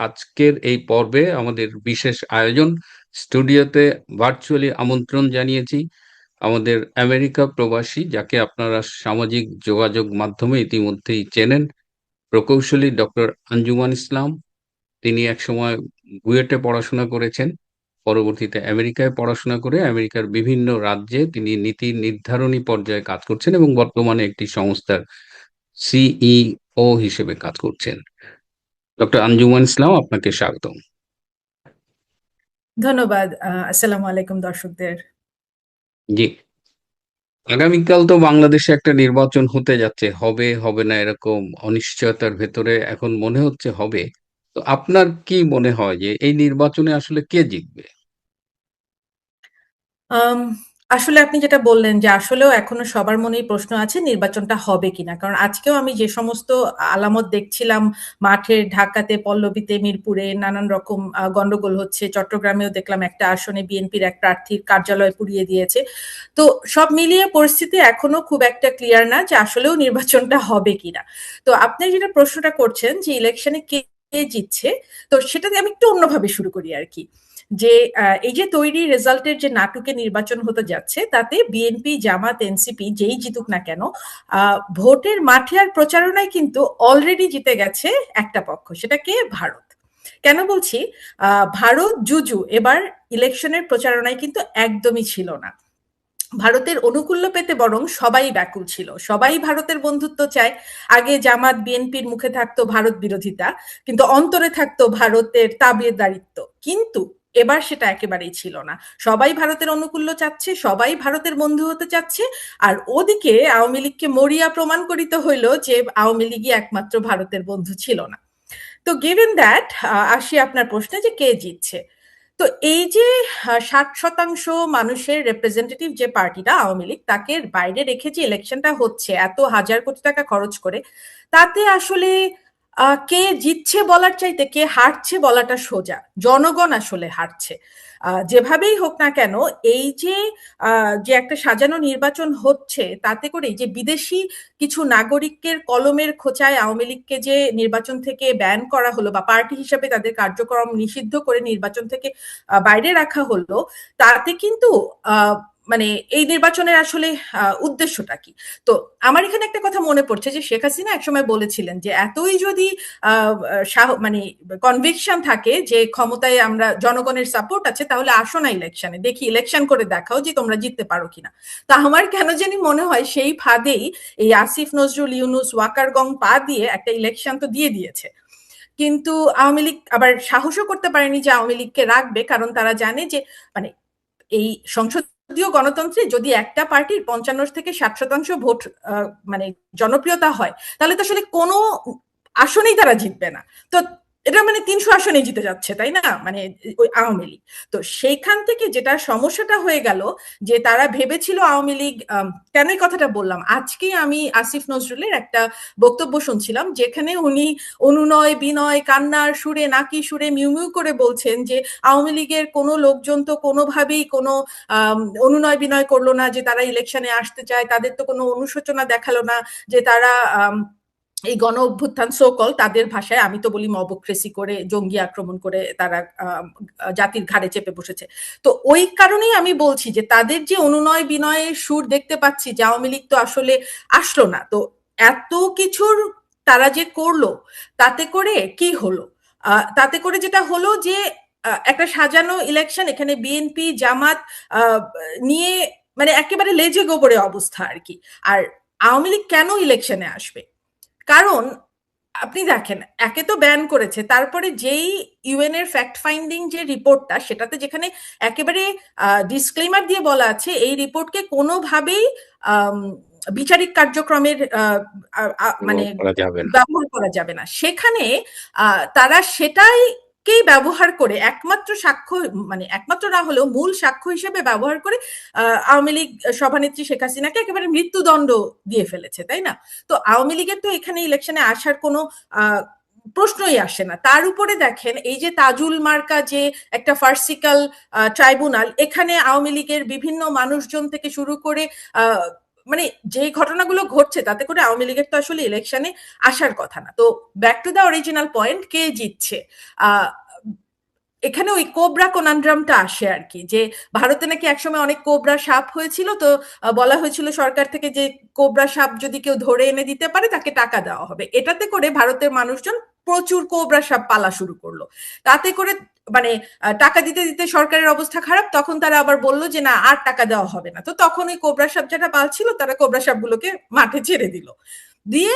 আজকের এই পর্বে আমাদের বিশেষ আয়োজন। স্টুডিওতে ভার্চুয়ালি আমন্ত্রণ জানিয়েছি আমাদের আমেরিকা প্রবাসী, যাকে আপনারা সামাজিক যোগাযোগ মাধ্যমে ইতিমধ্যেই চেনেন, প্রকৌশলী ডক্টর আঞ্জুমান ইসলাম। তিনি একসময় বুয়েটে পড়াশোনা করেছেন। পরবর্তীতে আমেরিকায় পড়াশোনা করে আমেরিকার বিভিন্ন রাজ্যে তিনি নীতি নির্ধারণী পর্যায়ে কাজ করছেন এবং বর্তমানে একটি সংস্থার সিইও হিসেবে কাজ করছেন। ডক্টর আঞ্জুমান ইসলাম, আপনাকে স্বাগতম। ধন্যবাদ। আসসালামু আলাইকুম দর্শকদের। জি, আগামীকাল তো বাংলাদেশে একটা নির্বাচন হতে যাচ্ছে, হবে হবে না এরকম অনিশ্চয়তার ভেতরে এখন মনে হচ্ছে হবে। তো আপনার কি মনে হয় যে এই নির্বাচনে আসলে কে জিতবে? আম আসলে আপনি যেটা বললেন যে আসলেও এখনো সবার মনেই প্রশ্ন আছে নির্বাচনটা হবে কিনা। কারণ আজকেও আমি যে সমস্ত আলামত দেখছিলাম মাঠে, ঢাকাতে, পল্লবীতে, মিরপুরে নানান রকম গন্ডগোল হচ্ছে। চট্টগ্রামেও দেখলাম একটা আসনে বিএনপির এক প্রার্থীর কার্যালয় পুড়িয়ে দিয়েছে। তো সব মিলিয়ে পরিস্থিতি এখনো খুব একটা ক্লিয়ার না যে আসলেও নির্বাচনটা হবে কিনা। তো আপনি যেটা প্রশ্নটা করছেন যে ইলেকশনে কে জিতছে, তো সেটা দিয়ে আমি একটু অন্যভাবে শুরু করি আরকি। যে এই যে তৈরি রেজাল্টের যে নাটুকে নির্বাচন হতে যাচ্ছে তাতে বিএনপি, জামাত, এনসিপি যেই জিতুক না কেন ভোটের মাঠে আর প্রচারণায় কিন্তু অলরেডি জিতে গেছে একটা পক্ষ, সেটা কে? ভারত। কেন বলছি? ভারত জুজু এবার ইলেকশনের প্রচারণায় কিন্তু একদমই ছিল না। ভারতের অনুকূল্য পেতে বরং সবাই ব্যাকুল ছিল, সবাই ভারতের বন্ধুত্ব চায়। আগে জামাত বিএনপির মুখে থাকতো ভারত বিরোধিতা, কিন্তু অন্তরে থাকতো ভারতের তাবেদারিত্ব। কিন্তু এবার সেটা একেবারেই ছিল না। সবাই ভারতের অনুকূল্য চাচ্ছে, সবাই ভারতের বন্ধু হতে চাচ্ছে। আর ওদিকে আওয়ামী লীগকে মরিয়া প্রমাণ করিতে হইল যে আওয়ামী লীগই একমাত্র ভারতের বন্ধু ছিল না। তো গিভেন দ্যাট, আসি আপনার প্রশ্নে যে কে জিতছে। তো এই যে 60% মানুষের রিপ্রেজেন্টেটিভ যে পার্টিটা আওয়ামী লীগ, তাকে বাইরে রেখে যে ইলেকশনটা হচ্ছে এত হাজার কোটি টাকা খরচ করে, তাতে আসলে কে জিতছে বলার চাইতে কে হারছে বলাটা সোজা। জনগণ আসলে হারছে। যেভাবেই হোক না কেন, এই যে যে একটা সাজানো নির্বাচন হচ্ছে, তাতে করে যে বিদেশি কিছু নাগরিকের কলমের খোঁচায় আওয়ামী লীগকে যে নির্বাচন থেকে ব্যান করা হলো বা পার্টি হিসাবে তাদের কার্যক্রম নিষিদ্ধ করে নির্বাচন থেকে বাইরে রাখা হলো, তাতে কিন্তু মানে এই নির্বাচনের আসলে উদ্দেশ্যটা কি? তো আমার এখানে একটা কথা মনে পড়ছে যে শেখ হাসিনা একসময় বলেছিলেন যে এতই যদি মানে কনভিকশন থাকে যে ক্ষমতায় আমরা জনগণের সাপোর্ট আছে, তাহলে আসো না ইলেকশনে, দেখি ইলেকশন করে দেখাও যে তোমরা জিততে পারো কিনা। তা আমার কেন জানি মনে হয় সেই ফাঁদেই এই আসিফ নজরুল, ইউনুস, ওয়াকার গং পা দিয়ে একটা ইলেকশন তো দিয়ে দিয়েছে। কিন্তু আওয়ামী লীগ আবার সাহসও করতে পারেনি যে আওয়ামী লীগকে রাখবে, কারণ তারা জানে যে মানে এই সংসদীয় গণতন্ত্রে যদি একটা পার্টির 55 থেকে 60% ভোট মানে জনপ্রিয়তা হয়, তাহলে তো আসলে কোনো আসনেই তারা জিতবে না। তো এটা মানে 300 আসনেই জিতে যাচ্ছে, তাই না? মানে ওই আওয়ামী লীগ। তো সেইখান থেকে যেটা সমস্যাটা হয়ে গেল, যে তারা ভেবেছিল আওয়ামী লীগ, কেন এই কথাটা বললাম, আজকে আমি আসিফ নজরুলের একটা বক্তব্য শুনছিলাম যেখানে উনি অনুনয় বিনয় কান্নার সুরে, নাকি সুরে মিউ মিউ করে বলছেন যে আওয়ামী লীগের কোনো লোকজন তো কোনোভাবেই কোনো অনুনয় বিনয় করলো না যে তারা ইলেকশনে আসতে চায়, তাদের তো কোনো অনুশোচনা দেখালো না যে তারা এই গণ অভ্যুত্থান সোকল, তাদের ভাষায় আমি তো বলি মবক্রেসি করে, জঙ্গি আক্রমণ করে তারা জাতির ঘাড়ে চেপে বসেছে। তো ওই কারণেই আমি বলছি যে তাদের যে অনুনয় বিনয়ের সুর দেখতে পাচ্ছি যে আওয়ামী লীগ তো আসলে আসলো না। তো এত কিছুর তারা যে করলো, তাতে করে কি হলো? তাতে করে যেটা হলো যে একটা সাজানো ইলেকশন, এখানে বিএনপি, জামাত নিয়ে মানে একেবারে লেজে গোবরে অবস্থা আর কি। আর আওয়ামী লীগ কেন ইলেকশনে আসবে? কারণ আপনি দেখেন, একে তো ব্যান করেছে, তারপরে যেই ইউএন এর ফ্যাক্ট ফাইন্ডিং যে রিপোর্টটা, সেটাতে যেখানে একেবারে ডিসক্লেমার দিয়ে বলা আছে এই রিপোর্টকে কোনোভাবেই বিচারিক কার্যক্রমের মানে করা যাবে না। ব্যবহার করা যাবে না, সেখানে তারা সেটাই কেই ব্যবহার করে একমাত্র সাক্ষ্য, মানে একমাত্র না হলেও মূল সাক্ষ্য হিসেবে ব্যবহার করে আওয়ামী লীগ সভানেত্রী শেখ হাসিনাকে একেবারে মৃত্যুদণ্ড দিয়ে ফেলেছে, তাই না? তো আওয়ামী লীগের তো এখানে ইলেকশনে আসার কোনো প্রশ্নই আসে না। তার উপরে দেখেন এই যে তাজুল মার্কা যে একটা ফার্সিক্যাল ট্রাইব্যুনাল, এখানে আওয়ামী লীগের বিভিন্ন মানুষজন থেকে শুরু করে মানে যে ঘটনাগুলো ঘটছে তাতে করে আওয়ামী লীগের তো আসলে ইলেকশনে আসার কথা না। তো back to the original point, কে জিতছে? আহ এখানে ওই কোবরা কনান্ড্রামটা আসে আর কি, যে ভারতে নাকি একসময় অনেক কোবরা সাপ হয়েছিল, তো বলা হয়েছিল সরকার থেকে যে কোবরা সাপ যদি কেউ ধরে এনে দিতে পারে তাকে টাকা দেওয়া হবে। এটাতে করে ভারতের মানুষজন প্রচুর কোবরা সাপ পালা শুরু করলো। তাতে করে মানে টাকা দিতে দিতে সরকারের অবস্থা খারাপ, তখন তারা আবার বললো যে না, আর টাকা দেওয়া হবে না। তো তখন ওই কোবরা সাপ যারা পালছিল তারা কোবরা সাপগুলোকে মাঠে ছেড়ে দিল। দিয়ে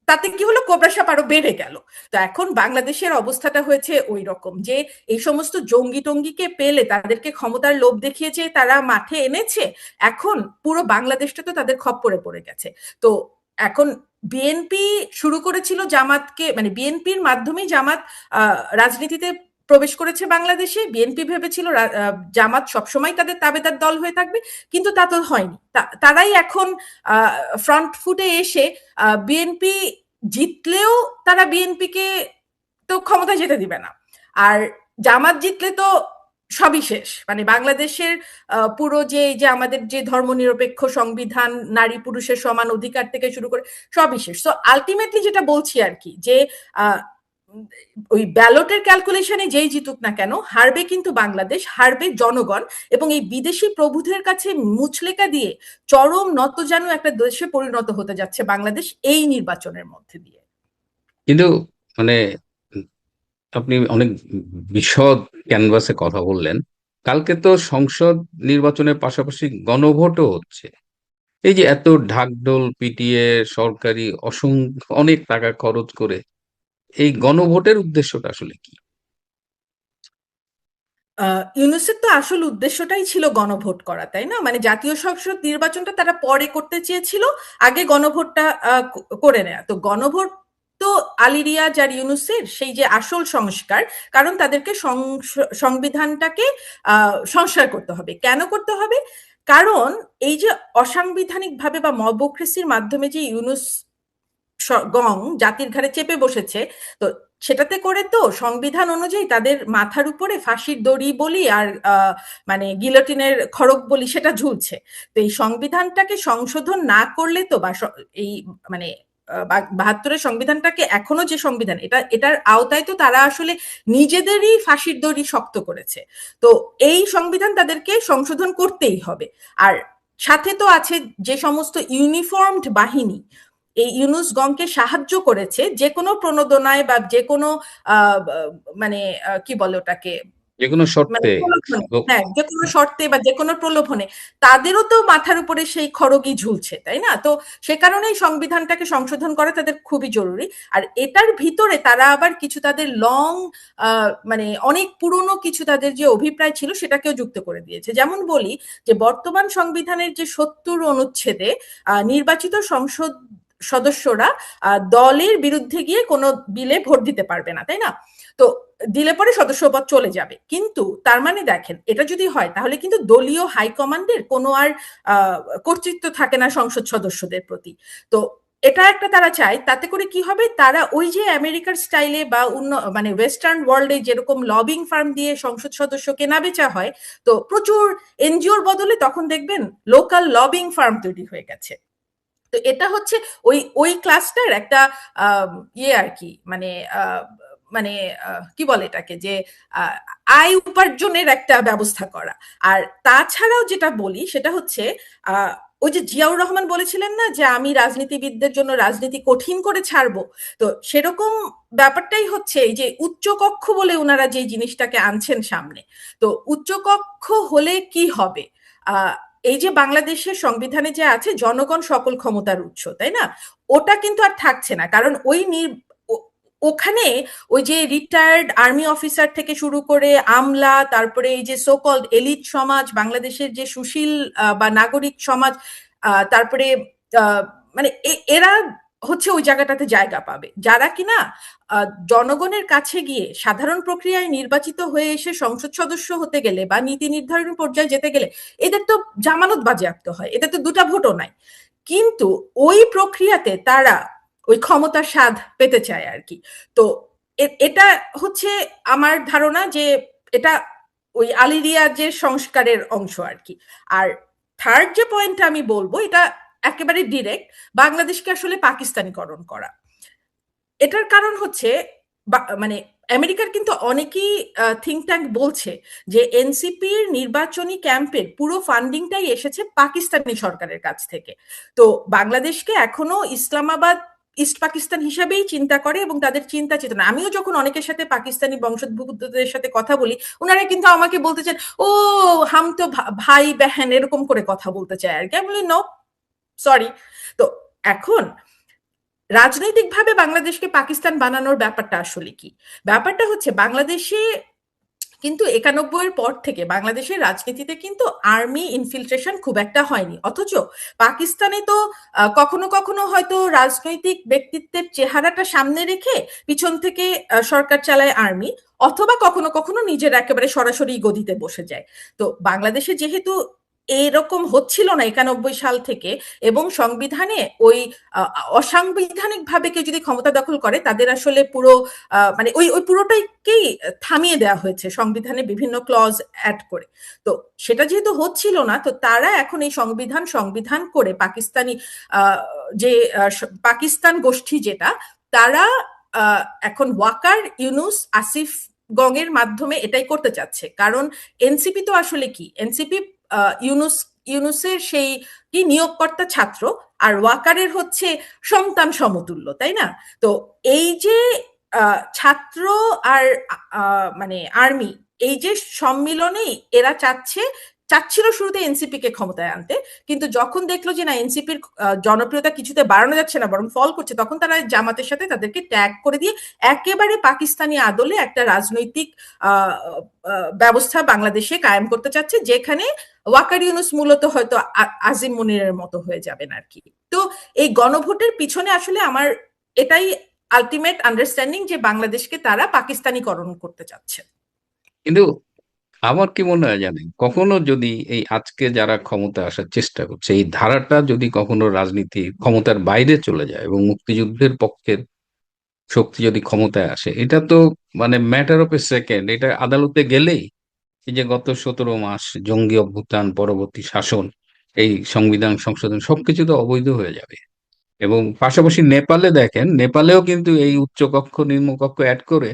তাতে কি হলো, কোবরা সাপ আরো বেড়ে গেল। তো এখন বাংলাদেশের অবস্থাটা হয়েছে ওই রকম, যে এই সমস্ত জঙ্গি টঙ্গিকে পেলে তাদেরকে ক্ষমতার লোভ দেখিয়েছে, তারা মাঠে এনেছে। এখন পুরো বাংলাদেশটা তো তাদের খপ্পরে পড়ে গেছে। তো এখন বিএনপি শুরু করেছিল জামাতকে, মানে বিএনপির মাধ্যমেই জামাত রাজনীতিতে প্রবেশ করেছে বাংলাদেশে। বিএনপি ভেবেছিল জামাত সবসময় তাদের তাবেদার দল হয়ে থাকবে, কিন্তু তা তো হয়নি। তারাই এখন ফ্রন্ট ফুটে এসে বিএনপি জিতলেও তারা বিএনপিকে তো ক্ষমতা যেতে দিবে না, আর জামাত জিতলে তো সবই শেষ। মানে বাংলাদেশের পুরো যে আমাদের যে ধর্মনিরপেক্ষ সংবিধান, নারী পুরুষের সমান অধিকার থেকে শুরু করে সবই শেষ। তো আলটিমেটলি যেটা বলছি আর কি, যে আহ, ওই ব্যালটের ক্যালকুলেশনে যেই জিতুক না কেন, হারবে কিন্তু বাংলাদেশ, হারবে জনগণ। এবং এই বিদেশি প্রভুদের কাছে মুচলেকা দিয়ে চরম নতজানু একটা দেশে পরিণত হতে যাচ্ছে বাংলাদেশ এই নির্বাচনের মধ্যে দিয়ে। কিন্তু মানে আপনি অনেক বিশদ ক্যানভাসে কথা বললেন। কালকে তো সংসদ নির্বাচনের পাশাপাশি গণভোটও হচ্ছে। এই যে এত ঢাকঢোল পিটিয়ে সরকারি অসংখ্য অনেক টাকা খরচ করে এই গণভোটের উদ্দেশ্যটা আসলে কি? ইউনুসের তো আসল উদ্দেশ্যটাই ছিল গণভোট করা, তাই না? মানে জাতীয় সংসদ নির্বাচনটা তারা পরে করতে চেয়েছিল, আগে গণভোটটা করে নেয়া। তো গণভোট তো আলী রিয়াজ আর ইউনুসের সেই যে আসল সংস্কার, কারণ তাদেরকে সংবিধানটাকে সংস্কার করতে হবে। কেন করতে হবে? কারণ এই যে অসাংবিধানিক ভাবে বা মবক্রেসির মাধ্যমে যে ইউনুস গং জাতির ঘাড়ে চেপে বসেছে, তো সেটাতে করে তো সংবিধান অনুযায়ী তাদের মাথার উপরে ফাঁসির দড়ি বলি আর মানে গিলোটিনের খড়গ বলি সেটা ঝুলছে। তো এই সংবিধানটাকে সংশোধন না করলে তো, বা এই মানে 72-এর সংবিধানটাকে এখনো যে সংবিধান, এটার আওতায় তো তারা আসলে নিজেদেরই ফাঁসির দড়ি শক্ত করেছে। তো এই সংবিধান তাদেরকে সংশোধন করতেই হবে। আর সাথে তো আছে যে সমস্ত ইউনিফর্মড বাহিনী এই ইউনুস গংকে সাহায্য করেছে যে কোনো প্রণোদনায় বা যে কোনো আহ, মানে কি বলে ওটাকে, যে কোনো মানে শর্তে। প্রলোভনে, হ্যাঁ যে কোনো শর্তে বা যে কোনো প্রলোভনে তাদেরও তো মাথার উপরে সেই খড়গই ঝুলছে, তাই না? তো সে কারণেই সংবিধানটাকে সংশোধন করা তাদের খুবই জরুরি। আর এটার ভিতরে তারা আবার কিছু তাদের মানে অনেক পুরনো কিছু তাদের যে অভিপ্রায় ছিল সেটাকেও যুক্ত করে দিয়েছে। যেমন বলি, যে বর্তমান সংবিধানের যে 70 অনুচ্ছেদে নির্বাচিত সংসদ সদস্যরা দলের বিরুদ্ধে গিয়ে কোনো বিলে ভোট দিতে পারবে না, তাই না? তো দিলে পরে সদস্যপদ চলে যাবে। কিন্তু তার মানে দেখেন, এটা যদি হয় তাহলে কিন্তু দলীয় হাইকমান্ডের কোনো আর কর্তৃত্ব থাকে না সংসদ সদস্যদের প্রতি। তো এটা একটা তারা চায়। তাতে করে কি হবে, তারা ওই যে আমেরিকার স্টাইলে বা মানে ওয়েস্টার্ন ওয়ার্ল্ডে যেরকম লবিং ফার্ম দিয়ে সংসদ সদস্য কেনা বেচা হয়, তো প্রচুর এনজিওর বদলে তখন দেখবেন লোকাল লবিং ফার্ম তৈরি হয়ে গেছে। তো এটা হচ্ছে ওই ওই ক্লাসটার একটা ইয়ে আর কি, মানে মানে কি বলে এটাকে, যে আহ, আয় উপার্জনের একটা ব্যবস্থা করা। আর তাছাড়াও যেটা বলি সেটা হচ্ছে আহ, ওই যে জিয়াউর রহমান বলেছিলেন না, যে আমি রাজনীতিবিদদের জন্য রাজনীতি কঠিন করে ছাড়বো। তো সেরকম ব্যাপারটাই হচ্ছে, এই যে উচ্চকক্ষ বলে ওনারা যে জিনিসটাকে আনছেন সামনে। তো উচ্চকক্ষ হলে কি হবে? আহ এই যে বাংলাদেশের সংবিধানে যে আছে জনগণ সকল ক্ষমতার উৎস, তাই না? ওটা কিন্তু আর থাকছে না, কারণ ওখানে ওই যে রিটায়ার্ড আর্মি অফিসার থেকে শুরু করে আমলা, তারপরে এই যে সো কল্ড এলিট সমাজ, বাংলাদেশের যে সুশীল বা নাগরিক সমাজ, তারপরে আহ, মানে এরা হচ্ছে ওই জায়গাটাতে জায়গা পাবে, যারা কিনা জনগণের কাছে গিয়ে সাধারণ প্রক্রিয়ায় নির্বাচিত হয়ে এসে সংসদ সদস্য হতে গেলে বা নীতি নির্ধারণ পর্যায়ে যেতে গেলে এদের তো জামানত বাজেয়াপ্ত হয়, এদের তো দুটা ভোটও নাই। কিন্তু ওই প্রক্রিয়াতে তারা ওই ক্ষমতার স্বাদ পেতে চায় আর কি। তো এটা হচ্ছে আমার ধারণা যে এটা ওই আলী রিয়াজের সংস্কারের অংশ আর কি। আর থার্ড যে পয়েন্টটা আমি বলবো, এটা একেবারে ডিরেক্ট, বাংলাদেশকে আসলে পাকিস্তানিকরণ করা। এটার কারণ হচ্ছে মানে আমেরিকার কিন্তু অনেকেই থিঙ্ক ট্যাঙ্ক বলছে যে এনসিপির নির্বাচনী ক্যাম্পের পুরো ফান্ডিংটাই এসেছে পাকিস্তানি সরকারের কাছ থেকে। তো বাংলাদেশকে এখনো ইসলামাবাদ ইস্ট পাকিস্তান হিসাবেই চিন্তা করে, এবং তাদের চিন্তা চেতনা, আমিও যখন অনেকের সাথে পাকিস্তানি বংশোদ্ভূতদের সাথে কথা বলি, ওনারা কিন্তু আমাকে বলতে চান, ও হাম তো ভাই বেহেন এরকম করে কথা বলতে চায় আর কি। আমি বলি নো, সরি। তো এখন রাজনৈতিকভাবে বাংলাদেশকে পাকিস্তান বানানোর ব্যাপারটা আসলে কি? ব্যাপারটা হচ্ছে বাংলাদেশে কিন্তু 91-এর পর থেকে বাংলাদেশের রাজনীতিতে কিন্তু আর্মি ইনফিলট্রেশন খুব একটা হয়নি, অথচ পাকিস্তানে তো কখনো কখনো হয়তো রাজনৈতিক ব্যক্তিত্বের চেহারাটা সামনে রেখে পিছন থেকে সরকার চালায় আর্মি, অথবা কখনো কখনো নিজের একেবারে সরাসরি গদিতে বসে যায়। তো বাংলাদেশে যেহেতু এরকম হচ্ছিল না 91 সাল থেকে, এবং সংবিধানে ওই অসাংবিধানিক ভাবে কেউ যদি ক্ষমতা দখল করে তাদের আসলে পুরো মানে ওই ওই পুরোটাকেই থামিয়ে দেওয়া হয়েছে সংবিধানে বিভিন্ন ক্লজ অ্যাড করে। তো সেটা যেহেতু হচ্ছিল না, তো তারা এখন এই সংবিধান করে পাকিস্তানি যে পাকিস্তান গোষ্ঠী যেটা, তারা এখন ওয়াকার, ইউনুস, আসিফ গঙের মাধ্যমে এটাই করতে চাচ্ছে। কারণ এনসিপি তো আসলে কি, এনসিপি ইউনুসের সেই কি নিয়োগকর্তা ছাত্র, আর ওয়াকারের হচ্ছে সন্তান সমতুল্য, তাই না? তো এই যে ছাত্র আর মানে আর্মি, এই যে সম্মিলনেই এরা চাচ্ছিল শুরুতে এনসিপি কে ক্ষমতায় আনতে, কিন্তু যখন দেখলো যে না, এনসিপির জনপ্রিয়তা কিছুতে বাড়ানো যাচ্ছে না, বরং ফল করছে, তখন তারা জামাতের সাথে তাদেরকে ট্যাগ করে দিয়ে একেবারে পাকিস্তানি আদলে একটা রাজনৈতিক ব্যবস্থা বাংলাদেশে কায়েম করতে চাচ্ছে, যেখানে ওয়াকার ইউনুস মূলত হয়তো আজিম মুনিরের মতো হয়ে যাবেন আর কি। তো এই গণভোটের পিছনে আসলে আমার এটাই আলটিমেট আন্ডারস্ট্যান্ডিং, যে বাংলাদেশকে তারা পাকিস্তানিকরণ করতে চাচ্ছে। কিন্তু আমার কি মনে হয় জানেন, কখনো যদি এই আজকে যারা ক্ষমতা আসার চেষ্টা করছে এই ধারাটা যদি কখনো রাজনীতি ক্ষমতার বাইরে চলে যায় এবং মুক্তিযুদ্ধের পক্ষের শক্তি যদি ক্ষমতায় আসে, এটা তো মানে ম্যাটার অফ এ সেকেন্ড। এটা আদালতে গেলেই এই যে গত 17 মাস জঙ্গি অভ্যুত্থান, পরবর্তী শাসন, এই সংবিধান সংশোধন সবকিছু তো অবৈধ হয়ে যাবে। এবং পাশাপাশি নেপালে দেখেন, নেপালেও কিন্তু এই উচ্চকক্ষ নিম্নকক্ষ অ্যাড করে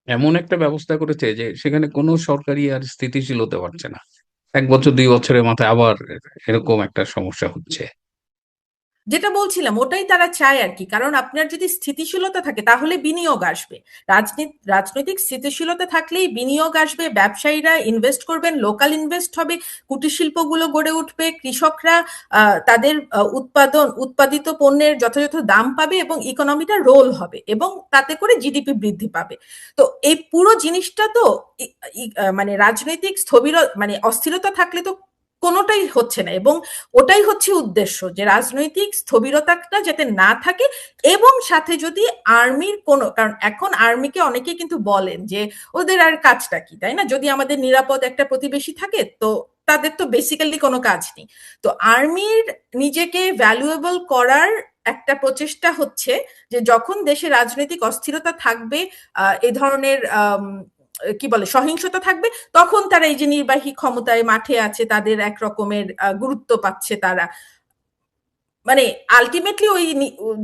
এমন একটা ব্যবস্থা করেছে যে সেখানে কোনো সরকারি আর স্থিতিশীল হতে পারছে না। 1 বছর 2 বছরের মাথায় আবার এরকম একটা সমস্যা হচ্ছে। যেটা বলছিলাম ওটাই তারা চায় আর কি। কারণ আপনার যদি স্থিতিশীলতা থাকে তাহলে বিনিয়োগ আসবে। রাজনৈতিক স্থিতিশীলতা থাকলেই বিনিয়োগ আসবে, ব্যবসায়ীরা ইনভেস্ট করবেন, লোকাল ইনভেস্ট হবে, কুটির শিল্পগুলো গড়ে উঠবে, কৃষকরা তাদের উৎপাদিত পণ্যের যথাযথ দাম পাবে, এবং ইকোনমিটা রোল হবে, এবং তাতে করে জিডিপি বৃদ্ধি পাবে। তো এই পুরো জিনিসটা তো মানে রাজনৈতিক মানে অস্থিরতা থাকলে তো কোনোটাই হচ্ছে না, এবং ওটাই হচ্ছে উদ্দেশ্য, যে রাজনৈতিক স্থবিরতাটা যাতে না থাকে, এবং সাথে যদি আর্মির কোনো, কারণ এখন আর্মিকে অনেকে কিন্তু বলেন যে ওদের আর কাজটা কি, তাই না? যদি আমাদের নিরাপদ একটা প্রতিবেশী থাকে, তো তাদের তো বেসিক্যালি কোনো কাজ নেই। তো আর্মির নিজেকে ভ্যালুয়েবল করার একটা প্রচেষ্টা হচ্ছে, যে যখন দেশে রাজনৈতিক অস্থিরতা থাকবে, এই ধরনের কি বলে সহিংসতা থাকবে, তখন তারা এই যে নির্বাহী ক্ষমতায় মাঠে আছে, তাদের এক রকমের গুরুত্ব পাচ্ছে তারা। মানে আলটিমেটলি ওই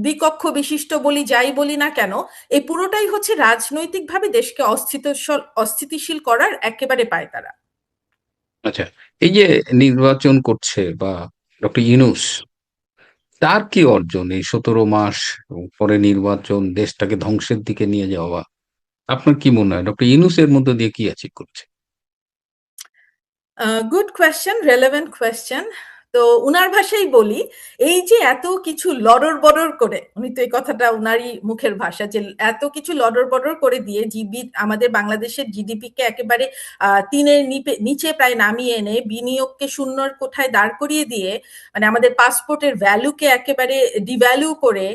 দ্বিকক্ষ বিশিষ্ট বলি যাই বলি না কেন, এই পুরোটাই হচ্ছে রাজনৈতিকভাবে দেশকে অস্থিতিশীল করার একেবারে পায়তারা। আচ্ছা, এই যে নির্বাচন করছে বা ডক্টর ইউনূস, তার কি অর্জন এই 17 মাস পরে নির্বাচন দেশটাকে ধ্বংসের দিকে নিয়ে যাওয়া? আপনার কি মনে হয় ডক্টর ইউনূস এর মধ্যে দিয়ে কি অ্যাচিভ করছে? Good question, relevant question. তো উনার ভাষাই বলি, এই যে এত কিছু লড়র বড়র করে, উনি তো এই কথাটা উনারই মুখের ভাষা, যে এত কিছু লড়র বড়র করে দিয়ে আমাদের বাংলাদেশের জিডিপি কে একেবারে তিনের নিচে প্রায় নামিয়ে এনে, বিনিয়োগকে শূন্যর কোঠায় দাঁড় করিয়ে দিয়ে, মানে আমাদের পাসপোর্টের ভ্যালুকে একেবারে ডিভ্যালু করে,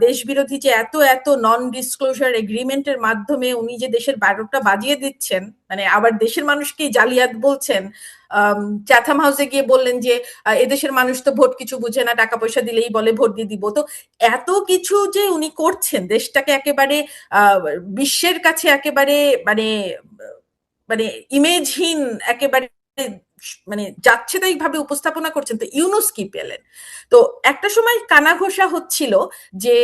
দেশ বিরোধী যে এত এত নন ডিসক্লোজার এগ্রিমেন্টের মাধ্যমে উনি যে দেশের 12টা বাজিয়ে দিচ্ছেন, মানে আবার দেশের মানুষকে জালিয়াত বলছেন। চ্যাথাম হাউসে গিয়ে বললেন যে এদেশের মানুষ তো ভোট কিছু বুঝে না, টাকা পয়সা দিলেই বলে ভোট দিয়ে দিব। তো এত কিছু যে উনি করছেন, দেশটাকে একেবারে বিশ্বের কাছে একেবারে মানে মানে ইমেজহীন একেবারে মানে যাচ্ছেতাই ভাবে উপস্থাপনা করছেন, তো ইউনূস কি পেলেন? তো একটা সময় কানাঘোষা হচ্ছিল যে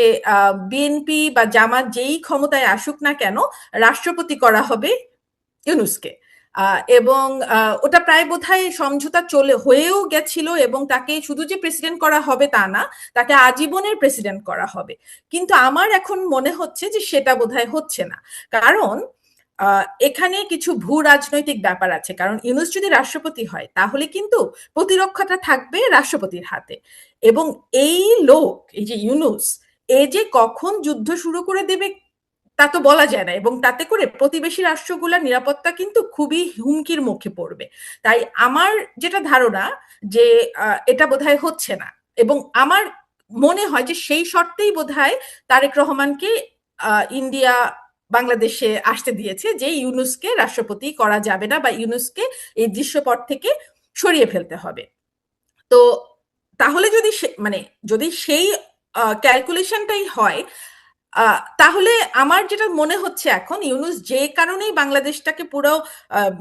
বিএনপি বা জামাত যেই ক্ষমতায় আসুক না কেন রাষ্ট্রপতি করা হবে ইউনূসকে। এবং ওটা প্রায় বোধহয় সমঝোতা হয়েও গেছিল, এবং তাকে শুধু যে প্রেসিডেন্ট করা হবে তা না, তাকে আজীবনের প্রেসিডেন্ট করা হবে। কিন্তু আমার এখন মনে হচ্ছে যে সেটা বোধহয় হচ্ছে না। কারণ এখানে কিছু ভূ রাজনৈতিক ব্যাপার আছে। কারণ ইউনূস যদি রাষ্ট্রপতি হয় তাহলে কিন্তু প্রতিরক্ষাটা থাকবে রাষ্ট্রপতির হাতে, এবং এই লোক, এই যে ইউনূস, এ যে কখন যুদ্ধ শুরু করে দেবে তা তো বলা যায় না, এবং তাতে করে প্রতিবেশী রাষ্ট্রগুলোর নিরাপত্তা কিন্তু খুবই হুমকির মুখে পড়বে। তাই আমার যেটা ধারণা যে এটা বোধহয় হচ্ছে না, এবং আমার মনে হয় যে সেই শর্তেই বোধহয় তারেক রহমানকে ইন্ডিয়া বাংলাদেশে আসতে দিয়েছে, যে ইউনূসকে রাষ্ট্রপতি করা যাবে না, বা ইউনূসকে এই দৃশ্যপট থেকে সরিয়ে ফেলতে হবে। তো তাহলে যদি মানে যদি সেই ক্যালকুলেশনটাই হয়, তাহলে আমার যেটা মনে হচ্ছে এখন ইউনূস যে কারণেই বাংলাদেশটাকে পুরো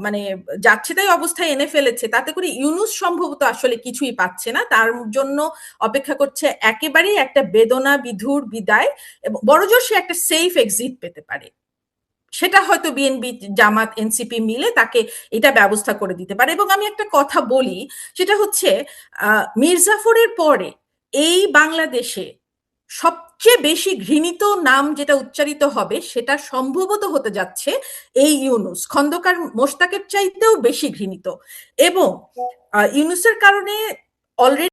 মানে যাচ্ছে তাই অবস্থায় এনে ফেলেছে, তাতে করে ইউনূস সম্ভবত আসলে কিছুই পাচ্ছে না, তার জন্য অপেক্ষা করছে একেবারেই একটা বেদনা বিধুর বিদায়, এবং বড়জোর সে একটা সেফ এক্সিট পেতে পারে। সেটা হয়তো বিএনপি, জামাত, এনসিপি মিলে তাকে এটা ব্যবস্থা করে দিতে পারে। এবং আমি একটা কথা বলি, সেটা হচ্ছে মির্জাফরের পরে এই বাংলাদেশে সবচেয়ে বেশি ঘৃণিত নাম যেটা উচ্চারিত হবে সেটা সম্ভবত হতে যাচ্ছে এই ইউনূস। খন্দকার মোশতাকের চাইতেও বেশি ঘৃণিত, এবং ইউনূসের কারণে অলরেডি